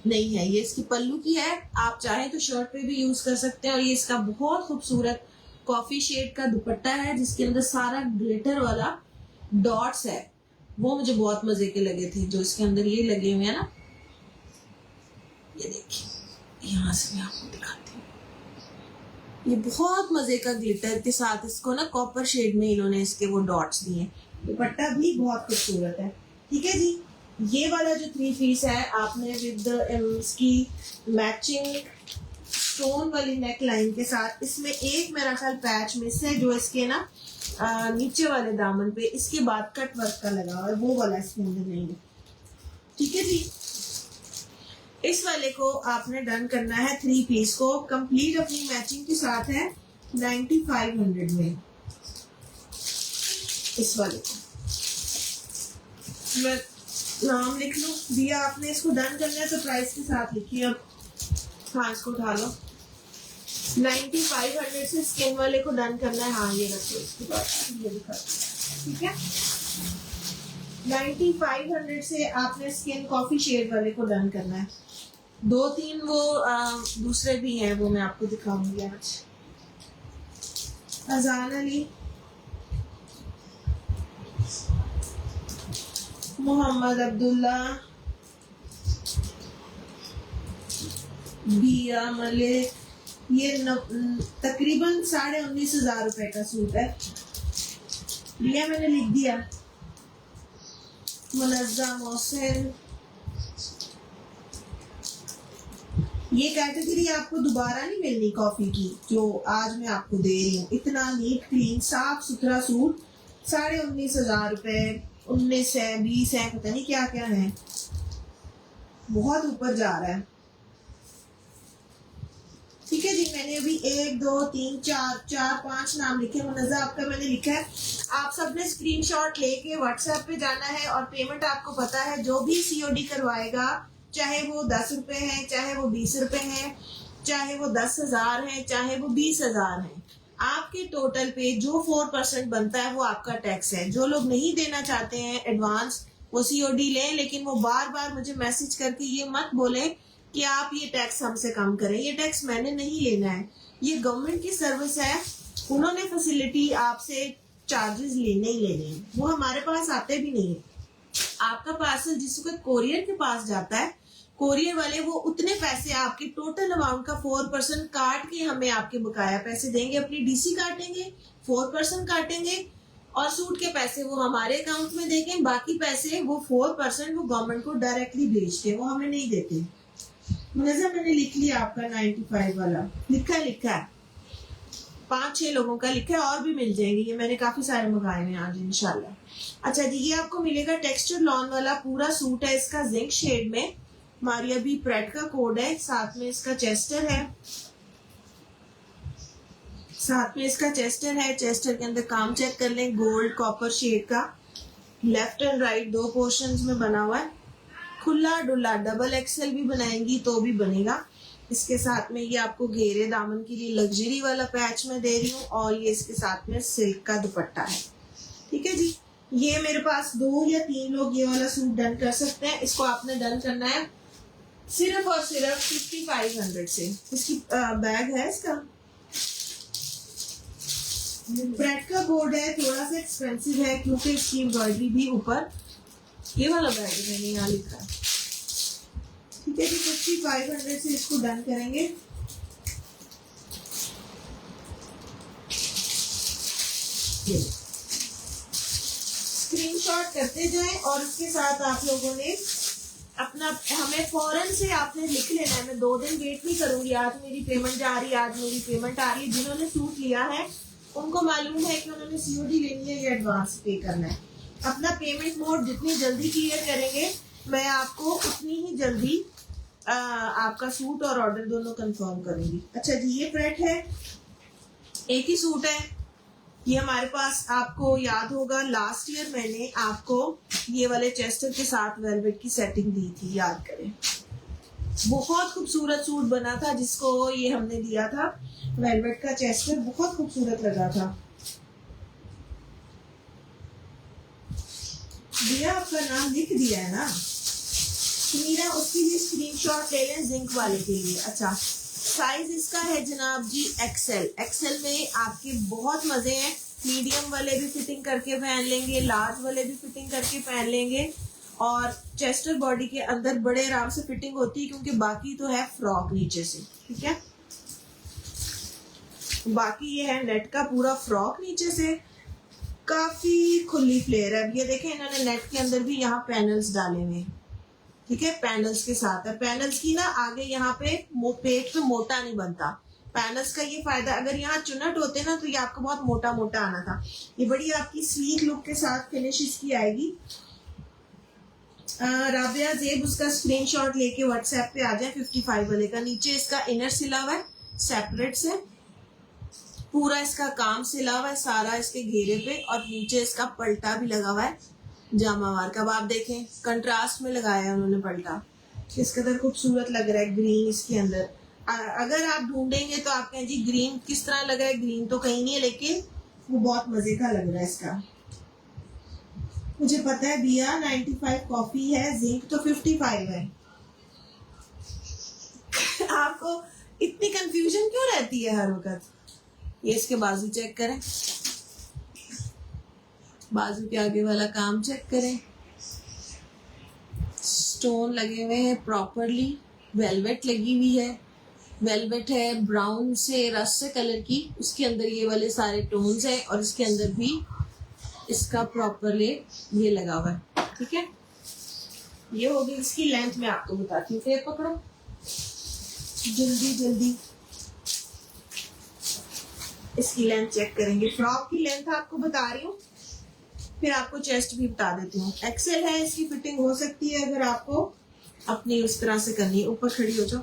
नहीं है। ये इसकी पल्लू की है, आप चाहें तो शर्ट पे भी यूज कर सकते हैं। और ये इसका बहुत खूबसूरत कॉफी शेड का दुपट्टा है, जिसके अंदर सारा ग्लिटर वाला डॉट्स है। वो मुझे बहुत मजे के लगे थे, जो इसके अंदर ये लगे हुए हैं ना। ये देखिए, यहाँ से मैं आपको दिखाती हूँ। ये बहुत मजे का ग्लिटर के साथ इसको ना कॉपर शेड में इन्होंने इसके वो डॉट्स दिए। दुपट्टा भी बहुत खूबसूरत है, ठीक है जी। ये वाला जो 3 पीस है, आपने विद इसकी मैचिंग स्टोन वाली नेक लाइन के साथ, इसमें एक मेरा ख्याल पैच मिस है जो इसके ना नीचे वाले दामन पे इसके बाद कट वर्क का लगा और वो वाला इसके अंदर नहीं है, ठीक है जी। इस वाले को आपने डन करना है 3 पीस को कंप्लीट अपनी मैचिंग के साथ है 9500 में। इस वाले को मैं नाम लिख लो, दिया आपने। इसको डन करना है तो प्राइस के साथ लिखिए। अब हाँ, इसको उठा लो। 9500 से स्किन वाले को डन करना है। हाँ, ये रखो, इसके बाद ये दिखा, ठीक है। 9500 से आपने स्किन कॉफी शेड वाले को डन करना है। 2-3 वो दूसरे भी हैं, वो मैं आपको दिखाऊंगी आज। अजान अली, मोहम्मद अब्दुल्ला, बिया मलिक। ये तकरीबन 19,500 रुपए का सूट है। बिया मैंने लिख दिया। मुनज़्ज़ा मोहसिन, ये कैटेगरी आपको दोबारा नहीं मिलनी कॉफी की, जो आज मैं आपको दे रही हूँ। इतना नीट क्लीन साफ सुथरा सूट 19,500 रुपए, 19 है, 20 है, पता नहीं क्या क्या है, बहुत ऊपर जा रहा है। ठीक है जी, मैंने अभी 1 2 3 4 5 नाम लिखे। मुनज़्ज़ा आपका मैंने लिखा है। आप सबने स्क्रीनशॉट लेके व्हाट्सएप पे जाना है और पेमेंट आपको पता है, जो भी सीओडी करवाएगा, चाहे वो 10 रुपए है, चाहे वो 20 रुपए है, चाहे वो 10,000 है, चाहे वो 20,000 है, आपके टोटल पे जो 4% बनता है वो आपका टैक्स है। जो लोग नहीं देना चाहते हैं एडवांस, वो सीओडी लें, लेकिन वो बार बार मुझे मैसेज करके ये मत बोले कि आप ये टैक्स हमसे कम करें। ये टैक्स मैंने नहीं लेना है, ये गवर्नमेंट की सर्विस है, उन्होंने फैसिलिटी आपसे चार्जेस लेने ही लेने हैं, वो हमारे पास आते भी नहीं है। आपका पार्सल जिस वक्त कोरियर के पास जाता है, कोरियर वाले वो उतने पैसे आपके टोटल अमाउंट का 4% काट के हमें आपके बकाया पैसे देंगे, अपनी डीसी काटेंगे, 4% काटेंगे और सूट के पैसे वो हमारे अकाउंट में देंगे। बाकी पैसे वो 4% वो गवर्नमेंट को डायरेक्टली भेजते, वो हमें नहीं देते। मुनज़्ज़ा मैंने लिख लिया आपका 95 वाला, लिखा है 5-6 लोगों का लिखा है, और भी मिल जाएंगे, ये मैंने काफी सारे मंगाए हैं आज इंशाल्लाह। अच्छा जी, ये आपको मिलेगा टेक्सचर लॉन वाला पूरा सूट है, इसका जिंक शेड में, हमारी अभी प्रेड का कोड है, साथ में इसका चेस्टर है, चेस्टर के अंदर काम चेक कर लें, गोल्ड कॉपर शेड का, लेफ्ट एंड राइट 2 पोर्शंस में बना हुआ है, खुला डुल्ला, डबल एक्सेल भी बनाएंगी तो भी बनेगा। इसके साथ में ये आपको घेरे दामन के लिए लग्जरी वाला पैच में दे रही हूँ, और ये इसके साथ में सिल्क का दुपट्टा है। ठीक है जी, ये मेरे पास 2 या 3 लोग ये वाला सूट डन कर सकते हैं। इसको आपने डन करना है सिर्फ और सिर्फ 5500 से। इसकी बैग है, इसका ब्रेड का कोड है, थोड़ा सा एक्सपेंसिव है क्योंकि इसकी एम्ब्रॉयडरी भी ऊपर, ये वाला बैग है मैंने यहाँ लिखा है। ठीक है जी, 5500 से इसको डन करेंगे। स्क्रीनशॉट करते जाएं और उसके साथ आप लोगों ने अपना, हमें फौरन से आपने लिख लेना है। मैं 2 दिन वेट नहीं करूंगी, आज मेरी पेमेंट जा रही है, आज मेरी पेमेंट आ रही है। जिन्होंने सूट लिया है उनको मालूम है कि उन्होंने सीओडी लेनी है या एडवांस पे करना है। अपना पेमेंट मोड जितनी जल्दी क्लियर करेंगे, मैं आपको उतनी ही जल्दी आपका सूट और ऑर्डर दोनों कंफर्म करूंगी। अच्छा जी, ये प्रेट है, एक ही सूट है ये हमारे पास। आपको याद होगा लास्ट ईयर मैंने आपको ये वाले चेस्टर के साथ वेलवेट की सेटिंग दी थी, याद करें। बहुत खूबसूरत सूट बना था जिसको ये हमने दिया था, वेलवेट का चेस्टर बहुत खूबसूरत लगा था। दिया, आपका नाम लिख दिया है ना मीरा, उसकी भी स्क्रीनशॉट ले लें जिंक वाले के लिए। अच्छा, साइज इसका है जनाब जी एक्सेल में आपके बहुत मजे हैं। मीडियम वाले भी फिटिंग करके पहन लेंगे, लार्ज वाले भी फिटिंग करके पहन लेंगे, और चेस्टर बॉडी के अंदर बड़े आराम से फिटिंग होती है क्योंकि बाकी तो है फ्रॉक नीचे से। ठीक है, बाकी ये है नेट का पूरा फ्रॉक नीचे से, काफी खुली फ्लेयर है। ये देखें, इन्होंने नेट के अंदर भी यहाँ पैनल्स डाले हुए। ठीक है, पैनल्स के साथ है। पैनल्स की ना आगे यहाँ पे पेट पे मोटा नहीं बनता। पैनल्स का ये फायदा, अगर यहाँ चुनट होते ना तो ये आपको बहुत मोटा मोटा आना था। ये बड़ी आपकी स्लीक लुक के साथ फिनिश इसकी आएगी। राबिया जेब, उसका स्क्रीनशॉट लेके व्हाट्सएप पे आ जाए 55 वाले का। नीचे इसका इनर सिला हुआ है सेपरेट से, पूरा इसका काम सिला हुआ है सारा इसके घेरे पे, और नीचे इसका पलटा भी लगा हुआ है जामावार का। अब आप देखें कंट्रास्ट में लगाया है उन्होंने पलटा, किस कदर खूबसूरत लग रहा है। ग्रीन इसके अंदर, अगर आप ढूंढेंगे तो आप कहें जी ग्रीन किस तरह लगा है, ग्रीन तो कहीं नहीं है, लेकिन वो बहुत मजे का लग रहा है इसका। मुझे पता है बिया 95 कॉफी है, जिंक तो 55 है। आपको इतनी कंफ्यूजन क्यों रहती है हर वक्त? ये इसके बाजू चेक करें, बाजू के आगे वाला काम चेक करें, स्टोन लगे हुए हैं प्रॉपरली, वेलवेट लगी हुई है, वेलवेट है ब्राउन से रस्ट कलर की, उसके अंदर ये वाले सारे टोन्स हैं, और इसके अंदर भी इसका प्रॉपरली ये लगा हुआ है। ठीक है, ये होगी इसकी लेंथ। मैं आपको बताती हूँ, टेप पकड़ो जल्दी जल्दी, इसकी लेंथ चेक करेंगे। फ्रॉक की लेंथ आपको बता रही हूँ, फिर आपको चेस्ट भी बता देती हूँ। एक्सेल है, इसकी फिटिंग हो सकती है अगर आपको अपनी उस तरह से करनी है। ऊपर खड़ी हो जाओ,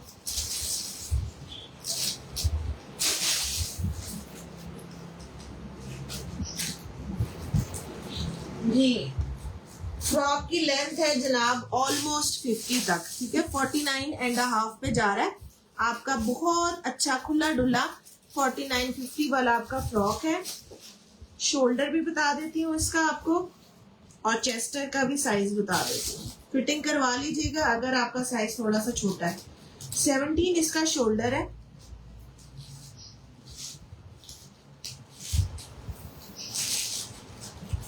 जी फ्रॉक की लेंथ है जनाब ऑलमोस्ट 50 तक, ठीक है, 49.5 पे जा रहा है आपका। बहुत अच्छा खुला डुला 49-50 वाला आपका फ्रॉक है। शोल्डर भी बता देती हूँ इसका आपको, और चेस्टर का भी साइज बता देती हूँ। फिटिंग करवा लीजिएगा अगर आपका साइज थोड़ा सा छोटा है। 17 इसका शोल्डर है,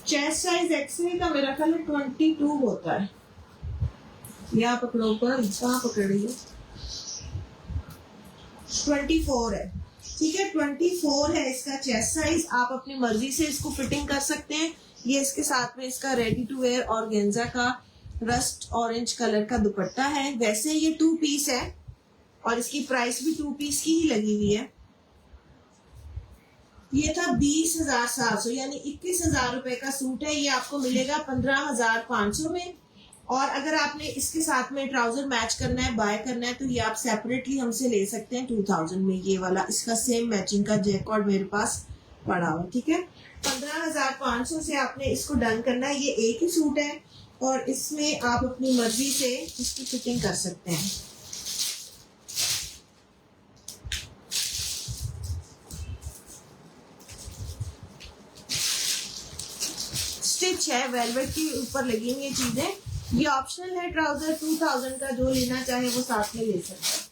चेस्ट साइज एक्सरे का मेरा ख्याल 22 होता है। या पकड़ो पर कहाँ पकड़ रही है, 24 है, ठीक है, 24 है इसका चेस्ट साइज। आप अपनी मर्जी से इसको फिटिंग कर सकते हैं। ये इसके साथ में इसका रेडी टू वेयर ऑर्गेन्जा का रस्ट ऑरेंज कलर का दुपट्टा है। वैसे ये 2 पीस है और इसकी प्राइस भी 2 पीस की ही लगी हुई है। ये था 20,700 यानी 21,000 रुपए का सूट है। ये आपको मिलेगा 15,500 में। और अगर आपने इसके साथ में ट्राउजर मैच करना है, बाय करना है, तो ये आप सेपरेटली हमसे ले सकते हैं 2000 में। ये वाला इसका सेम मैचिंग का जैकॉर्ड मेरे पास पड़ा हुआ, ठीक है। 15,500 से आपने इसको डन करना है। ये एक ही सूट है और इसमें आप अपनी मर्जी से इसकी फिटिंग कर सकते हैं। स्टिच है, वेलवेट के ऊपर लगी हुई ये चीजें। ये ऑप्शनल है। ट्राउजर 2000 का जो लेना चाहे वो साथ में ले सकता है।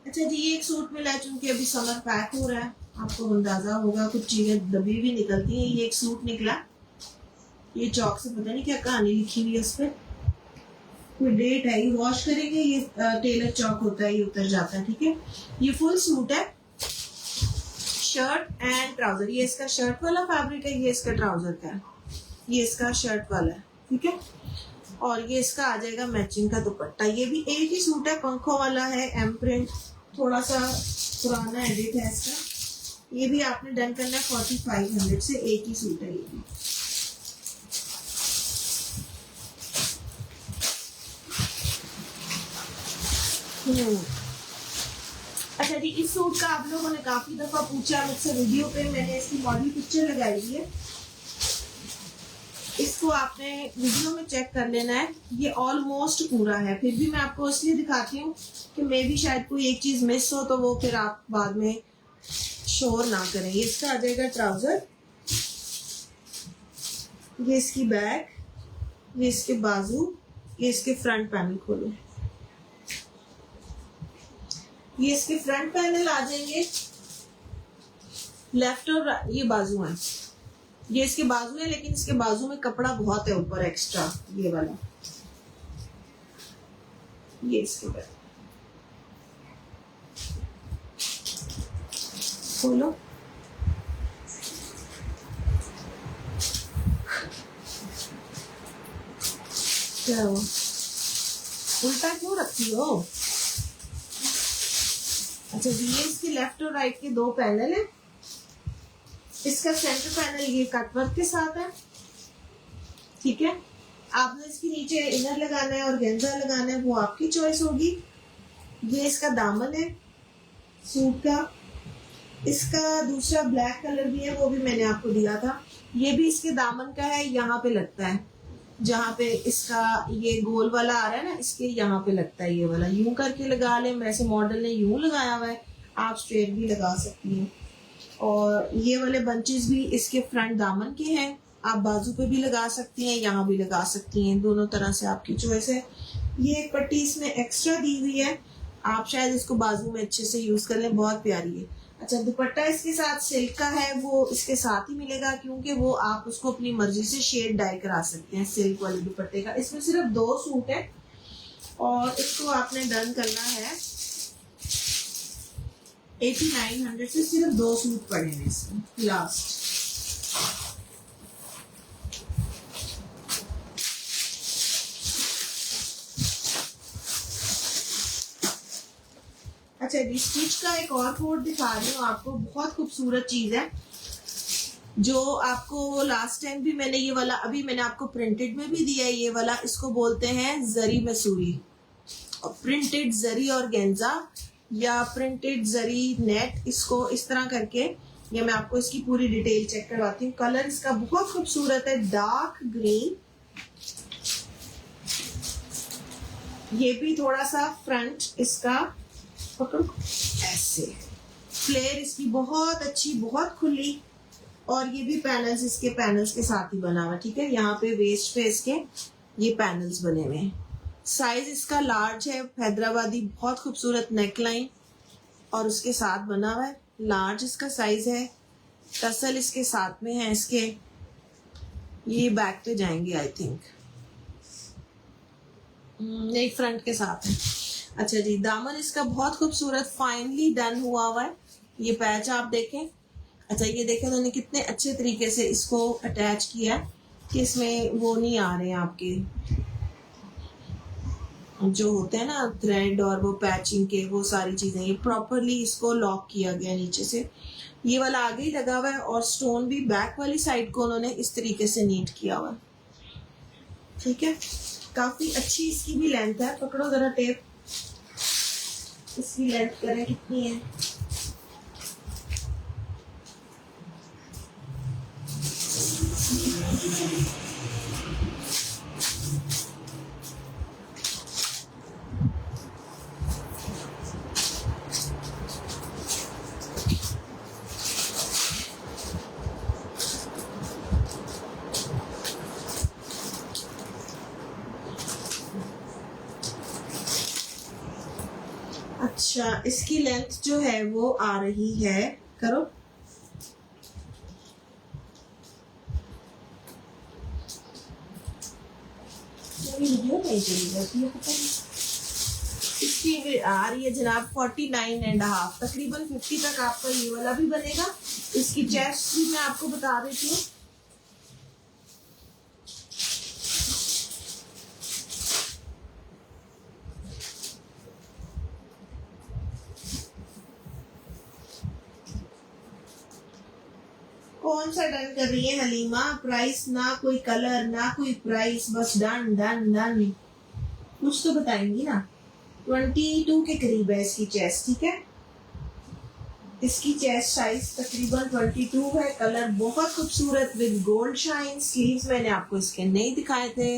अच्छा जी, ये एक सूट मिला है, चूंकि अभी समर पैक हो रहा है, आपको अंदाजा होगा कुछ चीजें दबी भी निकलती हैं। ये एक सूट निकला, ये चौक से पता नहीं क्या कहानी लिखी हुई है उस पर, कोई डेट है। ये वॉश करेंगे, ये टेलर चौक होता है, ये उतर जाता है, ठीक है। ये फुल सूट है, शर्ट एंड ट्राउजर। ये इसका शर्ट वाला फैब्रिक है, ये इसका ट्राउजर का है, ये इसका शर्ट वाला है, ठीक है। और ये इसका आ जाएगा मैचिंग का दुपट्टा। ये भी एक ही सूट है, पंखों वाला है, एम प्रिंट, थोड़ा सा पुराना एडिट है इसका। ये भी आपने डन करना है 4500 से। एक ही सूट है ये भी। अच्छा जी, इस सूट का आप लोगों ने काफी दफा पूछा मुझसे वीडियो पे, मैंने इसकी मॉडल पिक्चर लगाई हुई है, इसको आपने वीडियो में चेक कर लेना है। ये ऑलमोस्ट पूरा है, फिर भी मैं आपको इसलिए दिखाती हूँ कि मे भी शायद कोई एक चीज मिस हो तो वो फिर आप बाद में शोर ना करें। ये इसका आ जाएगा ट्राउजर, ये इसकी बैक, ये इसके बाजू, ये इसके फ्रंट पैनल खोलो। ये इसके फ्रंट पैनल आ जाएंगे, लेफ्ट और ये बाजू है, ये इसके बाजू है, लेकिन इसके बाजू में कपड़ा बहुत है ऊपर एक्स्ट्रा, ये वाला। ये इसके बैक खोलो। क्या हुआ, उल्टा क्यों रखती हो? अच्छा जी, ये इसके लेफ्ट और राइट के 2 पैनल है। इसका सेंटर पैनल ये कटवर्क के साथ है, ठीक है। आपने इसके नीचे इनर लगाना है और गेंजा लगाना है, वो आपकी चॉइस होगी। ये इसका दामन है सूट का। इसका दूसरा ब्लैक कलर भी है, वो भी मैंने आपको दिया था। ये भी इसके दामन का है, यहाँ पे लगता है, जहाँ पे इसका ये गोल वाला आ रहा है ना, इसके यहाँ पे लगता है ये वाला। यूं करके लगा ले, वैसे मॉडल ने यूं लगाया हुआ है, आप स्ट्रेट भी लगा सकती हैं। और ये वाले बंचेस भी इसके फ्रंट दामन के हैं, आप बाजू पे भी लगा सकती हैं, यहाँ भी लगा सकती हैं, दोनों तरह से आपकी चॉइस है। ये एक पट्टी इसमें एक्स्ट्रा दी हुई है, आप शायद इसको बाजू में अच्छे से यूज कर लें, बहुत प्यारी है। अच्छा, दुपट्टा इसके साथ सिल्क का है, वो इसके साथ ही मिलेगा, क्योंकि वो आप उसको अपनी मर्जी से शेड डाई करा सकते हैं सिल्क वाले दुपट्टे का। इसमें सिर्फ 2 सूट है और इसको आपने डन करना है 8900 से। सिर्फ 2 सूट पड़े हैं इसमें लास्ट। अच्छा जी, स्टिच का एक और कोड दिखा रही हूँ आपको, बहुत खूबसूरत चीज है जो आपको लास्ट टाइम भी मैंने ये वाला, अभी मैंने आपको प्रिंटेड में भी दिया है ये वाला। इसको बोलते हैं जरी मसूरी। और प्रिंटेड जरी और गेंजा या प्रिंटेड जरी नेट, इसको इस तरह करके, ये मैं आपको इसकी पूरी डिटेल चेक करवाती हूँ। कलर इसका बहुत खूबसूरत है, डार्क ग्रीन। ये भी थोड़ा सा फ्रंट इसका पकड़ो ऐसे, फ्लेयर इसकी बहुत अच्छी, बहुत खुली, और ये भी पैनल्स इसके पैनल्स के साथ ही बना हुआ, ठीक है। यहाँ पे वेस्ट पे इसके ये पैनल्स बने हुए हैं। साइज इसका लार्ज है, हैदराबादी बहुत खूबसूरत नेकलाइन और उसके साथ बना हुआ है, लार्ज इसका साइज है। टसल इसके साथ में है इसके, ये बैक पे जाएंगे आई थिंक, नहीं फ्रंट के साथ है। अच्छा जी, दामन इसका बहुत खूबसूरत फाइनली डन हुआ है। ये पैच आप देखें, अच्छा ये देखें उन्होंने कितने अच्छे तरीके से इसको अटैच किया है कि इसमें वो नहीं आ रहे हैं आपके जो होते हैं ना थ्रेड और वो पैचिंग के, वो सारी चीजें। ये प्रॉपरली इसको लॉक किया गया नीचे से, ये वाला आगे ही लगा हुआ है, और स्टोन भी बैक वाली साइड को उन्होंने इस तरीके से नीट किया हुआ है, ठीक है। काफी अच्छी इसकी भी लेंथ है, पकड़ो जरा टेप, इसकी लेंथ करें कितनी है। अच्छा, इसकी लेंथ जो है वो आ रही है, करो वीडियो नहीं चली जाती है, पता नहीं। इसकी आ रही है जनाब 49.5, तकरीबन 50 तक आपका ये वाला भी बनेगा। इसकी चेस्ट भी मैं आपको बता देती हूँ। कौन सा डन कर रही है हलीमा? प्राइस ना कोई कलर ना कोई प्राइस, बस डन डन डन, कुछ तो बताएंगी ना। 22 के करीब है इसकी चेस्ट, ठीक है। इसकी चेस्ट साइज तकरीबन 22 है। कलर बहुत खूबसूरत विद गोल्ड शाइन। स्लीव्स मैंने आपको इसके नहीं दिखाए थे,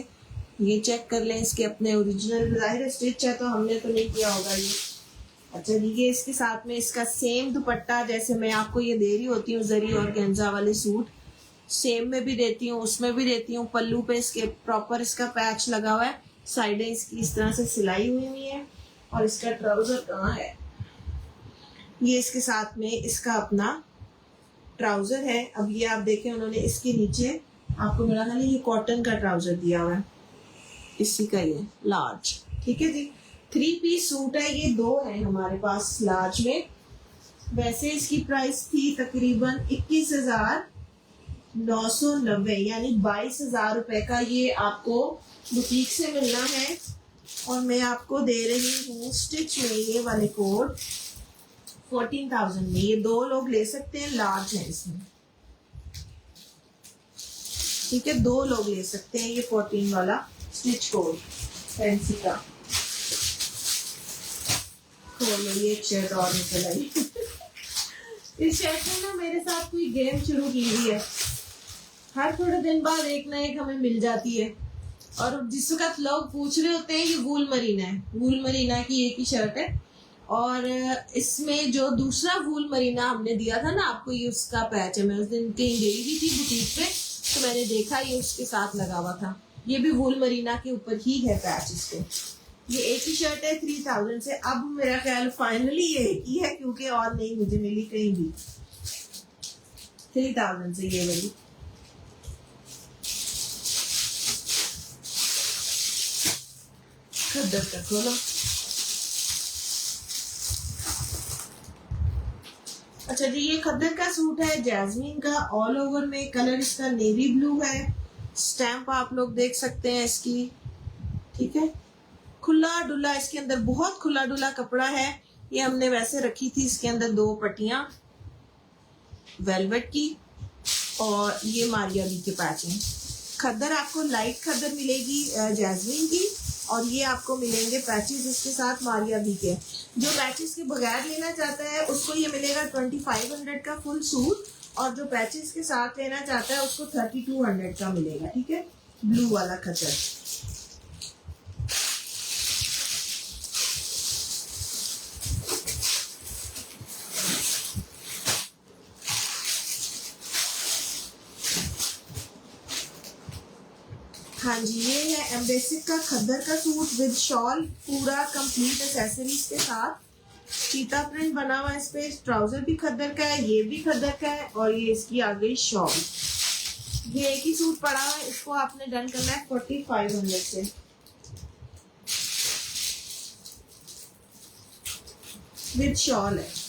ये चेक कर लें, इसके अपने ओरिजिनल, जाहिर स्टिच है तो हमने तो नहीं किया होगा ये। अच्छा जी, ये इसके साथ में इसका सेम दुपट्टा, जैसे मैं आपको ये दे रही होती हूँ जरी और गेंजा वाले सूट, सेम में भी देती हूँ, उसमें भी देती हूँ। पल्लू पे इसके प्रॉपर इसका पैच लगा हुआ है, साइडें इसकी इस तरह से सिलाई हुई है, और इसका ट्राउजर कहाँ है, ये इसके साथ में इसका अपना ट्राउजर है। अब ये आप देखें उन्होंने इसके नीचे आपको मेरा ख्याल ये कॉटन का ट्राउजर दिया हुआ है, इसी का ये लार्ज, ठीक है जी। 3 पीस सूट है ये, 2 है हमारे पास लार्ज में। वैसे इसकी प्राइस थी तकरीबन 21,990, यानी 22,000 रुपए का ये आपको बुटीक से मिलना है। और मैं आपको दे रही हूँ स्टिच में ये वाले कोड 14,000 में। ये 2 लोग ले सकते हैं, लार्ज है इसमें, ठीक है। 2 लोग ले सकते हैं ये 14 वाला स्टिच कोड फैंसी का। ये एक शर्ट और निकल आई इस शर्ट ने ना मेरे साथ कोई गेम शुरू की हुई है, हर थोड़े दिन बाद एक ना एक हमें मिल जाती है। और जिस वक्त लोग पूछ रहे होते हैं ये वूल मरीना है, वूल मरीना की एक ही शर्ट है। और इसमें जो दूसरा वूल मरीना हमने दिया था ना आपको, ये उसका पैच है। मैं उस दिन कहीं गई हुई थी बुटीक पे, तो मैंने देखा ये उसके साथ लगा हुआ था। ये भी वूल मरीना के ऊपर ही है पैच इसके। ये एक ही शर्ट है 3000 से। अब मेरा ख्याल फाइनली ये एक ही है, क्योंकि और नहीं मुझे मिली कहीं भी 3000 से ये वाली। खद्दर का खोलो। अच्छा जी, ये खद्दर का सूट है जैस्मीन का, ऑल ओवर में। कलर इसका नेवी ब्लू है, स्टैंप आप लोग देख सकते हैं इसकी, ठीक है। खुला डुला इसके अंदर, बहुत खुला डुला कपड़ा है। ये हमने वैसे रखी थी इसके अंदर 2 पट्टियां वेलवेट की, और ये मारिया बी के पैच हैं। खद्दर आपको लाइट खद्दर मिलेगी जैस्मीन की, और ये आपको मिलेंगे पैचेस इसके साथ मारिया भी के। जो पैचेस के बगैर लेना चाहता है उसको ये मिलेगा 2500 का फुल सूट, और जो पैचेस के साथ लेना चाहता है उसको 3200 का मिलेगा। ठीक है, ब्लू वाला खच्चर। हाँ जी, ये है एम्बेसिक का खद्दर का सूट विद शॉल, पूरा कंप्लीट एक्सेसरीज के साथ। चीता प्रिंट बना हुआ है इस पे, ट्राउजर भी खद्दर का है, ये भी खद्दर का है, और ये इसकी आ गई शॉल। ये एक ही सूट पड़ा हुआ है, इसको आपने डन करना है 4500 से। विद शॉल है।